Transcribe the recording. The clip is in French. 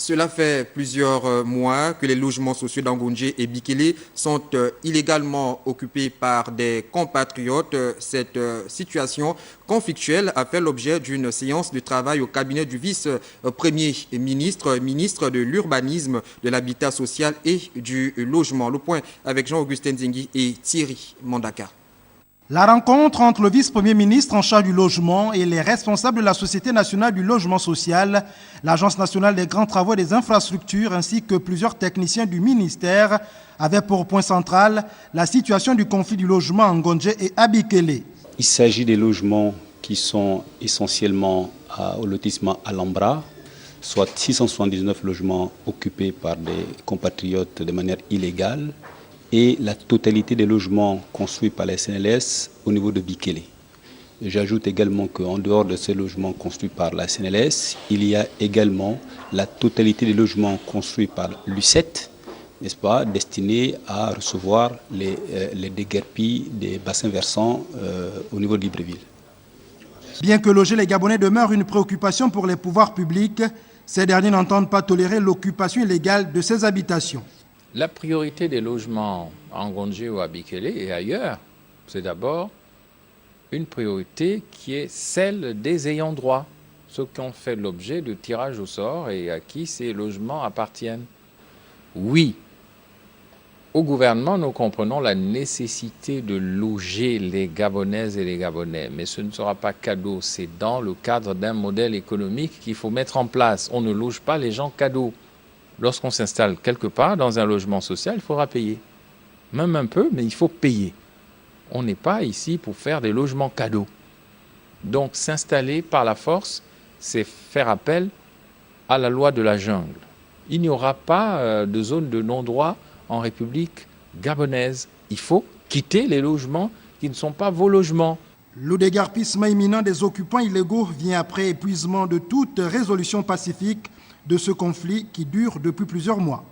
Cela fait plusieurs mois que les logements sociaux d'Angondje et Bikele sont illégalement occupés par des compatriotes. Cette situation conflictuelle a fait l'objet d'une séance de travail au cabinet du vice-premier ministre, ministre de l'Urbanisme, de l'Habitat social et du Logement. Le point avec Jean-Augustin Zingui et Thierry Mandaka. La rencontre entre le vice-premier ministre en charge du logement et les responsables de la Société nationale du logement social, l'Agence nationale des grands travaux et des infrastructures ainsi que plusieurs techniciens du ministère avaient pour point central la situation du conflit du logement à Ngondje et à Bikele. Il s'agit des logements qui sont essentiellement au lotissement Alhambra, soit 679 logements occupés par des compatriotes de manière illégale, et la totalité des logements construits par la CNLS au niveau de Bikele. J'ajoute également qu'en dehors de ces logements construits par la CNLS, il y a également la totalité des logements construits par l'UCET, n'est-ce pas, destinés à recevoir les déguerpis des bassins versants au niveau de Libreville. Bien que loger les Gabonais demeure une préoccupation pour les pouvoirs publics, ces derniers n'entendent pas tolérer l'occupation illégale de ces habitations. La priorité des logements à Ngondje ou à Bikele et ailleurs, c'est d'abord une priorité qui est celle des ayants droit, ceux qui ont fait l'objet de tirage au sort et à qui ces logements appartiennent. Oui, au gouvernement, nous comprenons la nécessité de loger les Gabonaises et les Gabonais, mais ce ne sera pas cadeau, c'est dans le cadre d'un modèle économique qu'il faut mettre en place. On ne loge pas les gens cadeaux. Lorsqu'on s'installe quelque part dans un logement social, il faudra payer. Même un peu, mais il faut payer. On n'est pas ici pour faire des logements cadeaux. Donc s'installer par la force, c'est faire appel à la loi de la jungle. Il n'y aura pas de zone de non-droit en République gabonaise. Il faut quitter les logements qui ne sont pas vos logements. Le déguerpissement imminent des occupants illégaux vient après épuisement de toute résolution pacifique de ce conflit qui dure depuis plusieurs mois.